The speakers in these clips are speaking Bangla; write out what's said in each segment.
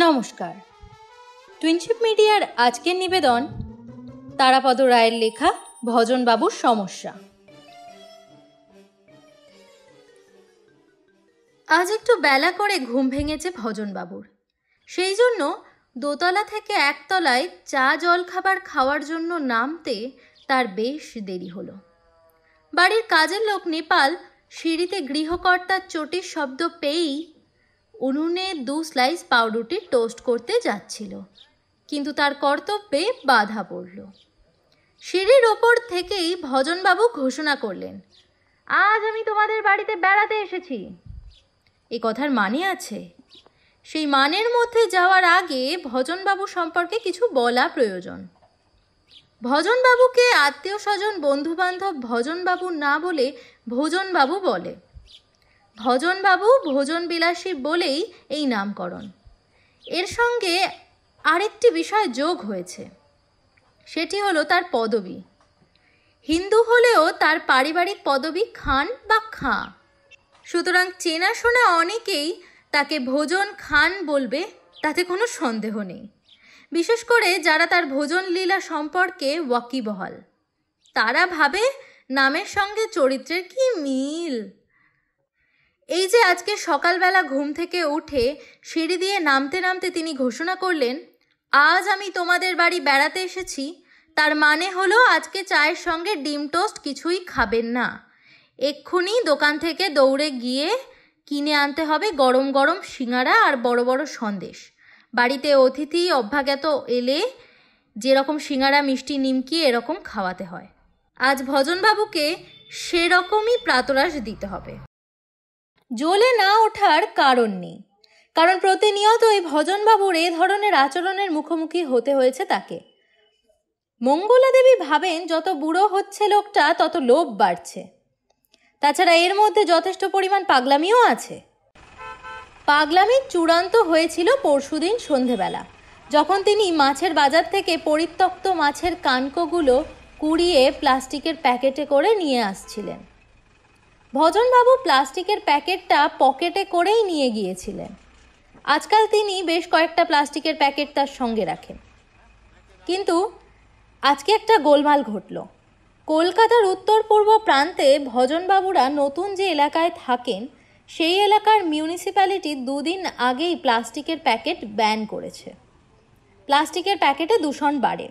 নমস্কার। টুইনশিপ মিডিয়ার আজকের নিবেদন তারাপদ রায়ের লেখা ভজনবাবুর সমস্যা। আজ একটু বেলা করে ঘুম ভেঙেছে ভজনবাবুর। সেই জন্য দোতলা থেকে একতলায় চা জলখাবার খাওয়ার জন্য নামতে তার বেশ দেরি হলো। বাড়ির কাজের লোক নেপাল সিঁড়িতে গৃহকর্তার চটির শব্দ পেয়েই উনুনে 2 স্লাইস পাউরুটির টোস্ট করতে যাচ্ছিল, কিন্তু তার কর্তব্যে বাধা পড়ল। সিঁড়ির ওপর থেকেই ভজনবাবু ঘোষণা করলেন, আজ আমি তোমাদের বাড়িতে বেড়াতে এসেছি। এ কথার মানে আছে। সেই মানের মধ্যে যাওয়ার আগে ভজনবাবু সম্পর্কে কিছু বলা প্রয়োজন। ভজনবাবুকে আত্মীয় স্বজন বন্ধুবান্ধব ভজনবাবু না বলে ভোজনবাবু বলে। ভজনবাবু ভোজন বিলাসী বলেই এই নামকরণ। এর সঙ্গে আরেকটি বিষয় যোগ হয়েছে, সেটি হলো তার পদবী। হিন্দু হলেও তার পারিবারিক পদবী খান বা খাঁ। সুতরাং চেনাশোনা অনেকেই তাকে ভোজন খান বলবে, তাতে কোনো সন্দেহ নেই। বিশেষ করে যারা তার ভোজন লীলা সম্পর্কে ওয়াকিবহাল, তারা ভাবে নামের সঙ্গে চরিত্রের কি মিল। এই যে আজকে সকালবেলা ঘুম থেকে উঠে সিঁড়ি দিয়ে নামতে নামতে তিনি ঘোষণা করলেন, আজ আমি তোমাদের বাড়ি বেড়াতে এসেছি, তার মানে হলো আজকে চায়ের সঙ্গে ডিম টোস্ট কিছুই খাবেন না। এক্ষুনি দোকান থেকে দৌড়ে গিয়ে কিনে আনতে হবে গরম গরম সিঙাড়া আর বড় বড় সন্দেশ। বাড়িতে অতিথি অভ্যাগত এলে যেরকম সিঙাড়া মিষ্টি নিমকি এরকম খাওয়াতে হয়, আজ ভজনবাবুকে সেরকমই প্রাতরাশ দিতে হবে। জ্বলে না ওঠার কারণ নেই, কারণ প্রতিনিয়তই ভজনবাবুর এ ধরনের আচরণের মুখোমুখি হতে হয়েছে তাকে। মঙ্গলা দেবী ভাবেন যত বুড়ো হচ্ছে লোকটা তত লোভ বাড়ছে। তাছাড়া এর মধ্যে যথেষ্ট পরিমাণ পাগলামিও আছে। পাগলামির চূড়ান্ত হয়েছিল পরশুদিন সন্ধেবেলা, যখন তিনি মাছের বাজার থেকে পরিত্যক্ত মাছের কানকোগুলো কুড়িয়ে প্লাস্টিকের প্যাকেটে করে নিয়ে আসছিলেন। ভজনবাবু প্লাস্টিকের প্যাকেটটা পকেটে করেই নিয়ে গিয়েছিলেন। আজকাল তিনি বেশ কয়েকটা প্লাস্টিকের প্যাকেট তার সঙ্গে রাখেন। কিন্তু আজকে একটা গোলমাল ঘটল। কলকাতার উত্তর পূর্ব প্রান্তে ভজনবাবুরা নতুন যে এলাকায় থাকেন, সেই এলাকার মিউনিসিপ্যালিটি 2 দিন আগেই প্লাস্টিকের প্যাকেট ব্যান করেছে। প্লাস্টিকের প্যাকেটে দূষণ বাড়ে।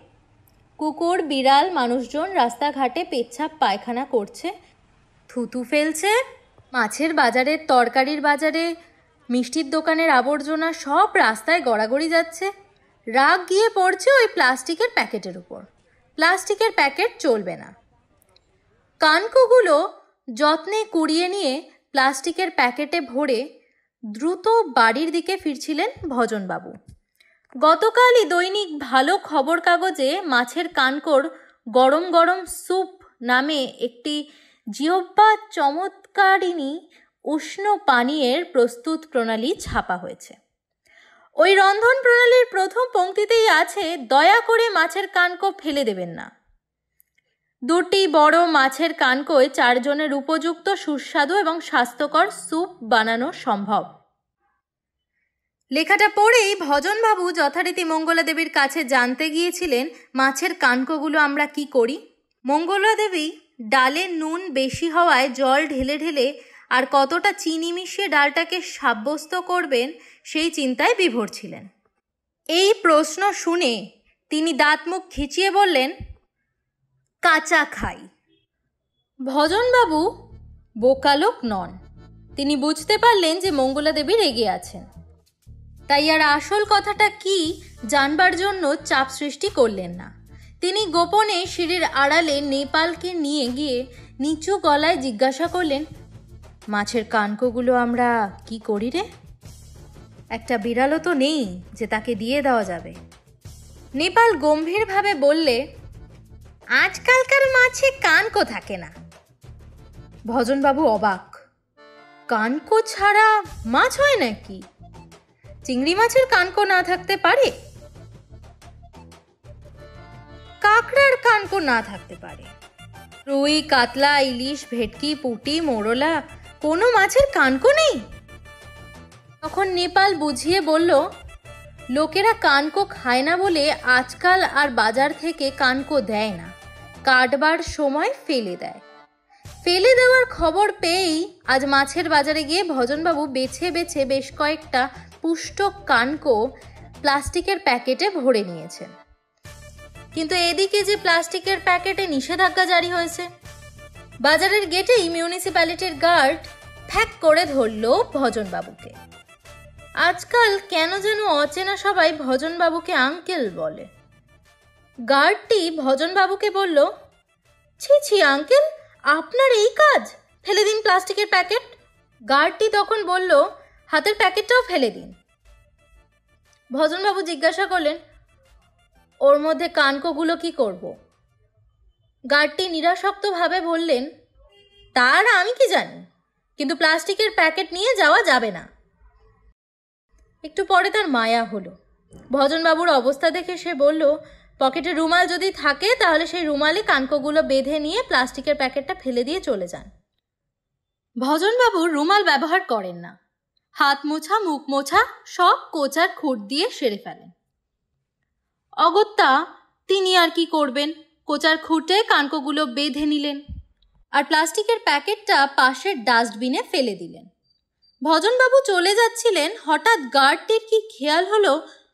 কুকুর বিড়াল মানুষজন রাস্তাঘাটে পেচ্ছাপ পায়খানা করছে, থুতু ফেলছে। মাছের বাজারের, তরকারির বাজারে, মিষ্টির দোকানের আবর্জনা সব রাস্তায় গড়াগড়ি যাচ্ছে। রাগ গিয়ে পড়ছে ওই প্লাস্টিকের প্যাকেটের উপর। প্লাস্টিকের প্যাকেট চলবে না। কানকোগুলো যত্নে কুড়িয়ে নিয়ে প্লাস্টিকের প্যাকেটে ভরে দ্রুত বাড়ির দিকে ফিরছিলেন ভজনবাবু। গতকালই দৈনিক ভালো খবর কাগজে মাছের কানকোর গরম গরম স্যুপ নামে একটি জিহ্বা চমৎকারিণী উষ্ণ পানীয়ের প্রস্তুত প্রণালী ছাপা হয়েছে। ওই রন্ধন প্রণালীর প্রথম পংক্তিতেই আছে, দয়া করে মাছের কানকো ফেলে দেবেন না। 2টি বড় মাছের কানকোয় 4 জনের উপযুক্ত সুস্বাদু এবং স্বাস্থ্যকর স্যুপ বানানো সম্ভব। লেখাটা পড়েই ভজনবাবু যথারীতি মঙ্গলা দেবীর কাছে জানতে গিয়েছিলেন, মাছের কানকোগুলো আমরা কি করি। মঙ্গলা দেবী ডালে নুন বেশি হওয়ায় জল ঢেলে ঢেলে আর কতটা চিনি মিশিয়ে ডালটাকে সাব্যস্ত করবেন সেই চিন্তায় বিভোর ছিলেন। এই প্রশ্ন শুনে তিনি দাঁত মুখ খিচিয়ে বললেন, কাঁচা খাই। ভজনবাবু বোকা লোক নন। তিনি বুঝতে পারলেন যে মঙ্গলা দেবী রেগে আছেন, তাই আর আসল কথাটা কি জানবার জন্য চাপ সৃষ্টি করলেন না। তিনি গোপনে সিঁড়ির আড়ালে নেপালকে নিয়ে গিয়ে নিচু গলায় জিজ্ঞাসা করলেন, মাছের কানকোগুলো আমরা কি করি রে? একটা বিড়ালও তো নেই যে তাকে দিয়ে দেওয়া যাবে। নেপাল গম্ভীরভাবে বললে, আজকালকার মাছে কানকো থাকে না। ভজনবাবু অবাক। কানকো ছাড়া মাছ হয় নাকি? চিংড়ি মাছের কানকো না থাকতে পারে, কাঁকড়ার কানকো না থাকতে পারে, রুই কাতলা ইলিশ ভেটকি পুঁটি মোরলা কোনো মাছের কানকো নেই? তখন নেপাল বুঝিয়ে বলল, লোকেরা কানকো খায় না বলে আজকাল আর বাজার থেকে কানকো দেয় না, কাটবার সময় ফেলে দেয়। ফেলে দেওয়ার খবর পেয়েই আজ মাছের বাজারে গিয়ে ভজনবাবু বেছে বেছে বেশ কয়েকটা পুষ্ট কানকো প্লাস্টিকের প্যাকেটে ভরে নিয়েছেন। কিন্তু এদিকে যে প্লাস্টিকের প্যাকেটে নিষেধাজ্ঞা জারি হয়েছে। বাজারের গেটেই মিউনিসিপ্যালিটির গার্ড ফ্যাক করে ধরল ভজনবাবুকে। আজকাল কেন যেন অচেনা সবাই ভজনবাবুকে আঙ্কেল বলে। গার্ডটি ভজনবাবুকে বলল, ছি ছি আঙ্কেল, আপনার এই কাজ, ফেলে দিন প্লাস্টিকের প্যাকেট। গার্ডটি তখন বলল, হাতের প্যাকেটটাও ফেলে দিন। ভজনবাবু জিজ্ঞাসা করলেন, ওর মধ্যে কানকোগুলো কি করব? গার্ডটি নিরাসক্তভাবে বললেন, তার আমি কি জানি, কিন্তু প্লাস্টিকের প্যাকেট নিয়ে যাওয়া যাবে না। একটু পরে তার মায়া হলো। ভজনবাবুর অবস্থা দেখে সে বলল, পকেটে রুমাল যদি থাকে তাহলে সেই রুমালে কানকোগুলো বেঁধে নিয়ে প্লাস্টিকের প্যাকেটটা ফেলে দিয়ে চলে যান। ভজনবাবু রুমাল ব্যবহার করেন না, হাত মোছা মুখ মোছা সব কোচার খুঁট দিয়ে সেরে ফেলেন। অগত্যা তিনি আর কি করবেন, কোচার খুঁটে কানকোগুলো বেঁধে নিলেন আর প্লাস্টিকের প্যাকেটটা পাশের ডাস্টবিনে ফেলে দিলেন। ভজনবাবু চলে যাচ্ছিলেন, হঠাৎ গার্ডটির কি খেয়াল হলো,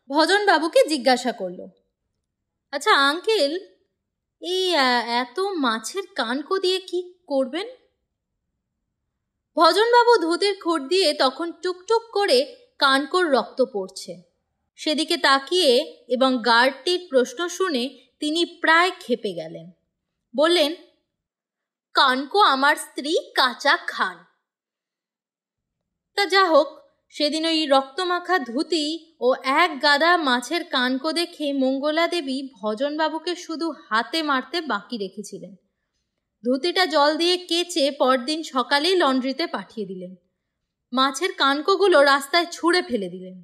ভজনবাবুকে জিজ্ঞাসা করলো, আচ্ছা আঙ্কেল, এই এত মাছের কানকো দিয়ে কি করবেন? ভজনবাবু ধুতির খুঁট দিয়ে তখন টুকটুক করে কানকোর রক্ত পড়ছে সেদিকে তাকিয়ে এবং গার্ডটির প্রশ্ন শুনে তিনি প্রায় ক্ষেপে গেলেন। বললেন, কানকো আমার স্ত্রী কাঁচা খান। তা যা হোক, সেদিন ওই রক্তমাখা ধুতি ও এক গাদা মাছের কানকো দেখে মঙ্গলা দেবী ভজনবাবুকে শুধু হাতে মারতে বাকি রেখেছিলেন। ধুতিটা জল দিয়ে কেচে পরদিন সকালেই লন্ড্রিতে পাঠিয়ে দিলেন। মাছের কানকোগুলো রাস্তায় ছুঁড়ে ফেলে দিলেন।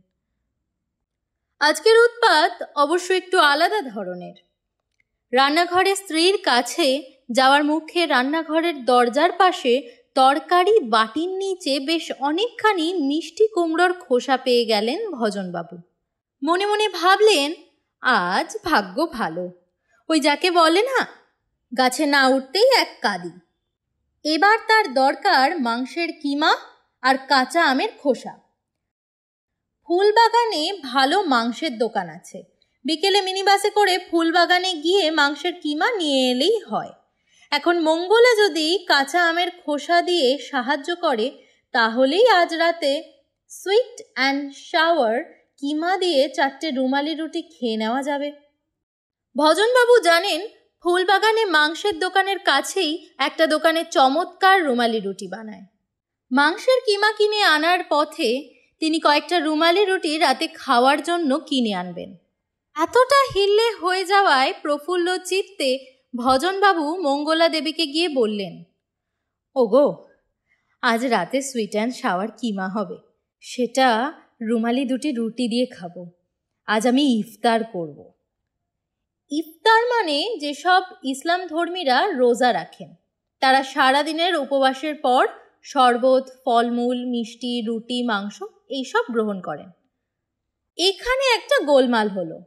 আজকের উৎপাত অবশ্য একটু আলাদা ধরনের। রান্নাঘরে স্ত্রীর কাছে যাওয়ার মুখে রান্নাঘরের দরজার পাশে তরকারি বাটির নিচে বেশ অনেকখানি মিষ্টি কুমড়োর খোসা পেয়ে গেলেন ভজনবাবু। মনে মনে ভাবলেন, আজ ভাগ্য ভালো, ওই যাকে বলে না, গাছে না উঠতেই এক কাঁদি। এবার তার দরকার মাংসের কিমা আর কাঁচা আমের খোসা। ফুলবাগানে ভালো মাংসের দোকান আছে, বিকেলে মিনিবাসে করে ফুলবাগানে গিয়ে মাংসের কিমা নিয়ে এলেই হয়। এখন মঙ্গলা যদি কাঁচা আমের খোসা দিয়ে সাহায্য করে তাহলেই আজ রাতে সুইট অ্যান্ড সাওয়ার কিমা দিয়ে 4টে রুমালি রুটি খেয়ে নেওয়া যাবে। ভজনবাবু জানেন, ফুলবাগানে মাংসের দোকানের কাছেই একটা দোকানে চমৎকার রুমালি রুটি বানায়। মাংসের কিমা কিনে আনার পথে তিনি কয়েকটা রুমালি রুটি রাতে খাওয়ার জন্য কিনে আনবেন। এতটা হিল্লে হয়ে যাওয়ায় প্রফুল্ল চিত্তে ভজনবাবু মঙ্গলা দেবীকে গিয়ে বললেন, ওগো, আজ রাতে সুইট অ্যান্ড সাওয়ার কিমা হবে, সেটা রুমালি দুটি রুটি দিয়ে খাবো। আজ আমি ইফতার করব। ইফতার মানে যেসব ইসলাম ধর্মীরা রোজা রাখেন, তারা সারাদিনের উপবাসের পর শরবত, ফলমূল, মিষ্টি, রুটি, মাংস এইসব গ্রহণ করেন। এখানে একটা গোলমাল হলো।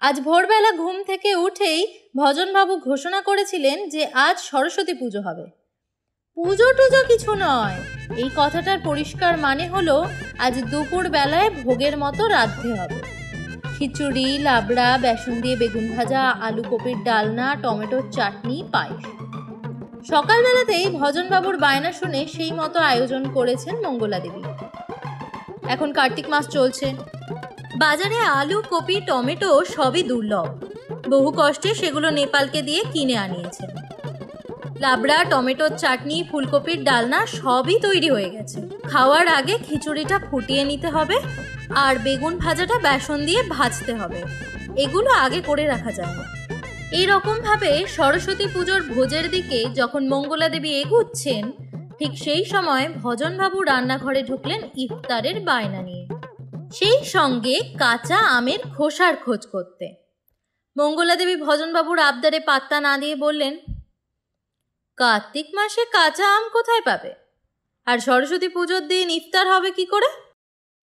আজ ভোরবেলা ঘুম থেকে উঠেই ভজনবাবু ঘোষণা করেছিলেন যে আজ সরস্বতী পুজো হবে। পুজো টুজো কিছু নয়, এই কথাটার পরিষ্কার মানে হলো আজ দুপুর বেলায় ভোগের মতো রাঁধতে হবে। খিচুড়ি, লাবড়া, বেসন দিয়ে বেগুন ভাজা, আলু কপির ডালনা, টমেটোর চাটনি, পায়েস। সকালবেলাতেই ভজনবাবুর বায়না শুনে সেই মতো আয়োজন করেছেন মঙ্গলা দেবী। এখন কার্তিক মাস চলছে, বাজারে আলু, কপি, টমেটো সবই দুর্লভ। বহু কষ্টে সেগুলো নেপালকে দিয়ে কিনে আনিয়েছেন। লাবড়া, টমেটোর চাটনি, ফুলকপির ডালনা সবই তৈরি হয়ে গেছে। খাওয়ার আগে খিচুড়িটা ফুটিয়ে নিতে হবে আর বেগুন ভাজাটা বেসন দিয়ে ভাজতে হবে। এগুলো আগে করে রাখা যায় না। এইরকমভাবে সরস্বতী পুজোর ভোজের দিকে যখন মঙ্গলা দেবী এগুচ্ছেন, ঠিক সেই সময় ভজনবাবু রান্নাঘরে ঢুকলেন ইফতারের বায়না নিয়ে, সেই সঙ্গে কাঁচা আমের খোসার খোঁজ করতে। মঙ্গলা দেবী ভজনবাবুর আবদারে পাত্তা না দিয়ে বললেন, কার্তিক মাসে কাঁচা আম কোথায় পাবে, আর সরস্বতী পুজোর দিন ইফতার হবে কি করে?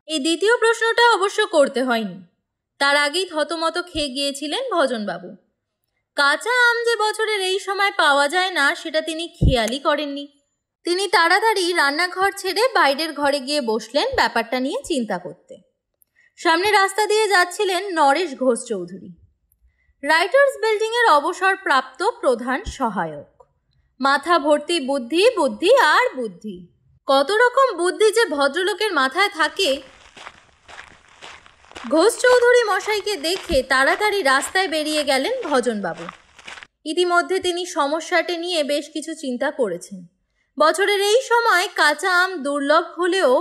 এই দ্বিতীয় প্রশ্নটা অবশ্য করতে হয়নি। তার আগেই থতমত খেয়ে গিয়েছিলেন ভজনবাবু। কাঁচা আম যে বছরের এই সময় পাওয়া যায় না সেটা তিনি খেয়ালই করেননি। তিনি তাড়াতাড়ি রান্নাঘর ছেড়ে বাইরের ঘরে গিয়ে বসলেন ব্যাপারটা নিয়ে চিন্তা করতে। সামনে রাস্তা দিয়ে যাচ্ছিলেন নরেশ ঘোষ চৌধুরী, রাইটার্স বিল্ডিংয়ের অবসরপ্রাপ্ত প্রধান সহায়ক। মাথা ভর্তি বুদ্ধি, বুদ্ধি আর বুদ্ধি। কত রকম বুদ্ধি যে ভদ্রলোকের মাথায় থাকে। ঘোষ চৌধুরী মশাইকে দেখে তাড়াতাড়ি রাস্তায় বেরিয়ে গেলেন ভজনবাবু। ইতিমধ্যে তিনি সমস্যাটি নিয়ে বেশ কিছু চিন্তা করেছেন। বছরের এই সময় কাঁচা আম দুর্লভ হলেও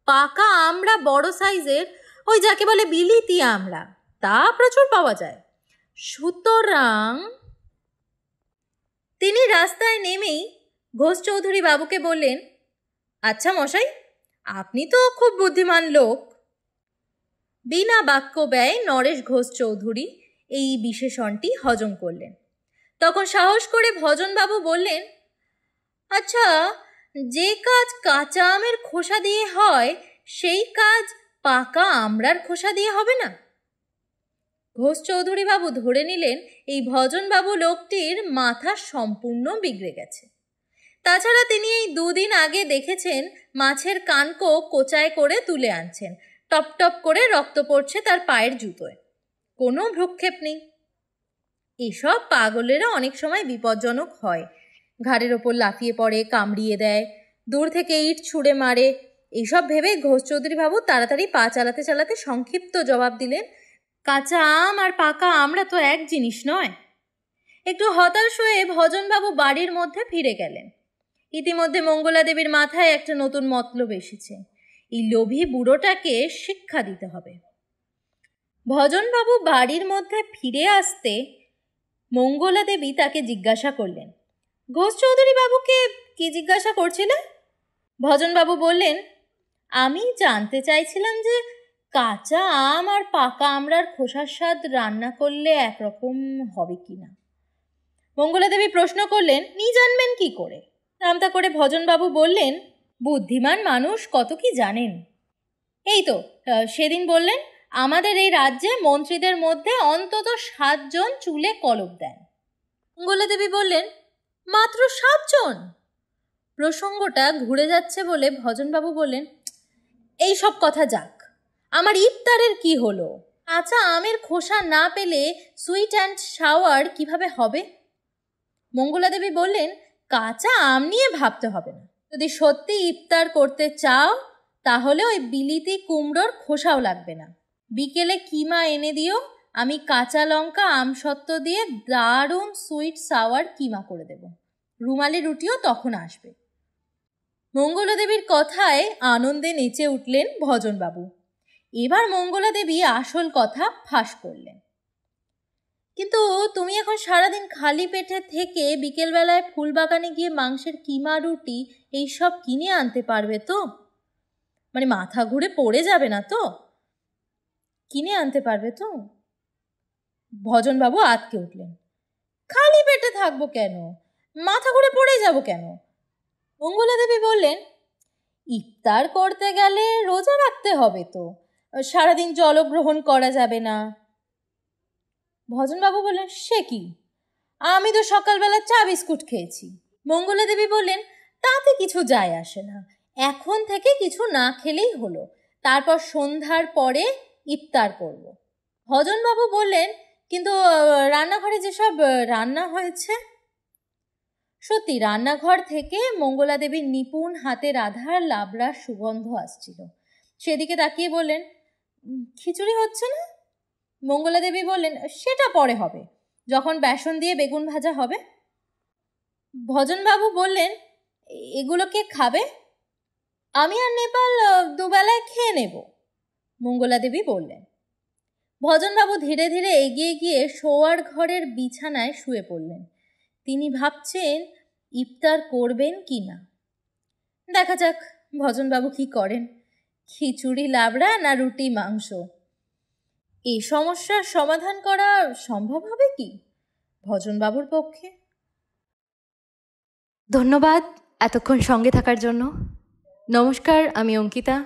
পাকা আমড়া বড় সাইজের, ওই যাকে বলে বিলিতি আমড়া, তা প্রচুর পাওয়া যায়। সুতরাং তিনি রাস্তায় নেমেই ঘোষ চৌধুরী বাবুকে বললেন, আচ্ছা মশাই, আপনি তো খুব বুদ্ধিমান লোক। বিনা বাক্য ব্যয় নরেশ ঘোষ চৌধুরী এই বিশেষণটি হজম করলেন। তখন সাহস করে ভজনবাবু বললেন, আচ্ছা, যে কাজ কাঁচা আমের খোসা দিয়ে হয় সেই কাজ পাকা আমড়ার খোসা দিয়ে হবে না? ঘোষ চৌধুরী বাবু ধরে নিলেন এই ভজনবাবু লোকটির মাথা সম্পূর্ণ বিগড়ে গেছে। তাছাড়া তিনি এই 2 দিন আগে দেখেছেন মাছের কানকো কোচায় করে তুলে আনছেন, টপ টপ করে রক্ত পড়ছে তার পায়ের জুতোয়, কোনো ভ্রুক্ষেপ নেই। এসব পাগলেরা অনেক সময় বিপজ্জনক হয়। ঘাড়ের ওপর লাফিয়ে পড়ে, কামড়িয়ে দেয়, দূর থেকে ইট ছুঁড়ে মারে। এইসব ভেবে ঘোষ চৌধুরী বাবু তাড়াতাড়ি পা চালাতে চালাতে সংক্ষিপ্ত জবাব দিলেন, কাঁচা আম আর পাকা আমড়া তো এক জিনিস নয়। একটু হতাশ হয়ে ভজনবাবু বাড়ির মধ্যে ফিরে গেলেন। ইতিমধ্যে মঙ্গলা দেবীর মাথায় একটা নতুন মতলব এসেছে। এই লোভী বুড়োটাকে শিক্ষা দিতে হবে। ভজনবাবু বাড়ির মধ্যে ফিরে আসতে মঙ্গলা দেবী তাকে জিজ্ঞাসা করলেন, ঘোষ চৌধুরী বাবুকে কি জিজ্ঞাসা করছিলে? ভজনবাবু বললেন, আমি জানতে চাইছিলাম যে কাঁচা আম আর পাকা আমড়ার খোসার স্বাদ রান্না করলে একরকম হবে কি না। মঙ্গলা দেবী প্রশ্ন করলেন, নি জানবেন কি করে? নামতা করে ভজনবাবু বললেন, বুদ্ধিমান মানুষ কত কি জানেন। এই তো সেদিন বললেন আমাদের এই রাজ্যে মন্ত্রীদের মধ্যে অন্তত 7 জন চুলে কলপ দেন। মঙ্গলা দেবী বললেন, মাত্র 7 জন? প্রসঙ্গটা ঘুরে যাচ্ছে বলে ভজনবাবু বললেন, এই সব কথা যাক, আমার ইফতারের কি হলো? কাঁচা আমের খোসা না পেলে সুইট অ্যান্ড সাওয়ার কিভাবে হবে? মঙ্গলা দেবী বললেন, কাঁচা আম নিয়ে ভাবতে হবে না। যদি সত্যি ইফতার করতে চাও তাহলে ওই বিলিতি কুমড়োর খোসাও লাগবে না। বিকেলে কিমা এনে দিও, আমি কাঁচা লঙ্কা আমসত্ত্ব দিয়ে দারুণ সুইট সাওয়ার কিমা করে দেব। রুমালি রুটিও তখন আসবে। মঙ্গলা দেবীর কথায় আনন্দে নেচে উঠলেন ভজনবাবু। এবার মঙ্গলা দেবী আসল কথা ফাঁস করলেন, কিন্তু তুমি এখন সারাদিন খালি পেটে থেকে বিকেলবেলায় ফুলবাগানে গিয়ে মাংসের কিমা রুটি এইসব কিনে আনতে পারবে তো? মানে মাথা ঘুরে পড়ে যাবে না তো? কিনে আনতে পারবে তো? ভজনবাবু আঁতকে উঠলেন, খালি পেটে থাকবো কেন? মাথা ঘুরে পড়ে যাব কেন? মঙ্গলা দেবী বললেন, ইফতার করতে গেলে রোজা রাখতে হবে তো, সারাদিন জলগ্রহণ করা যাবে না। ভজনবাবু বললেন, সে কি, আমি তো সকালবেলা চা বিস্কুট খেয়েছি। মঙ্গলা দেবী বললেন, তাতে কিছু যায় আসে না, এখন থেকে কিছু না খেলেই হলো, তারপর সন্ধ্যার পরে ইফতার করব। ভজনবাবু বললেন, কিন্তু রান্নাঘরে যেসব রান্না হয়েছে। সত্যি রান্নাঘর থেকে মঙ্গলা দেবীর নিপুণ হাতে রাধার লাবড়ার সুগন্ধ আসছিল। সেদিকে তাকিয়ে বললেন, খিচুড়ি হচ্ছে না? মঙ্গলা দেবী বললেন, সেটা পরে হবে, যখন বেসন দিয়ে বেগুন ভাজা হবে। ভজনবাবু বললেন, এগুলো কে খাবে? আমি আর নেপাল দুবেলায় খেয়ে নেব, মঙ্গলা দেবী বললেন। ভজনবাবু ধীরে ধীরে এগিয়ে গিয়ে শোয়ার ঘরের বিছানায় শুয়ে পড়লেন। তিনি ভাবছেন ইফতার করবেন কি না। দেখা যাক ভজনবাবু কি করেন, খিচুড়ি লাবড়া না রুটি মাংস। এই সমস্যার সমাধান করা সম্ভব হবে কি ভজনবাবুর পক্ষে? ধন্যবাদ এতক্ষণ সঙ্গে থাকার জন্য। নমস্কার, আমি অঙ্কিতা।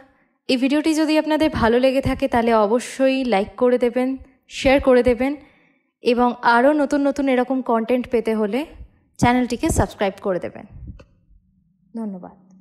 এই ভিডিওটি যদি আপনাদের ভালো লেগে থাকে তাহলে অবশ্যই লাইক করে দেবেন, শেয়ার করে দেবেন এবং আরও নতুন নতুন এরকম কন্টেন্ট পেতে হলে চ্যানেলটিকে সাবস্ক্রাইব করে দেবেন। ধন্যবাদ।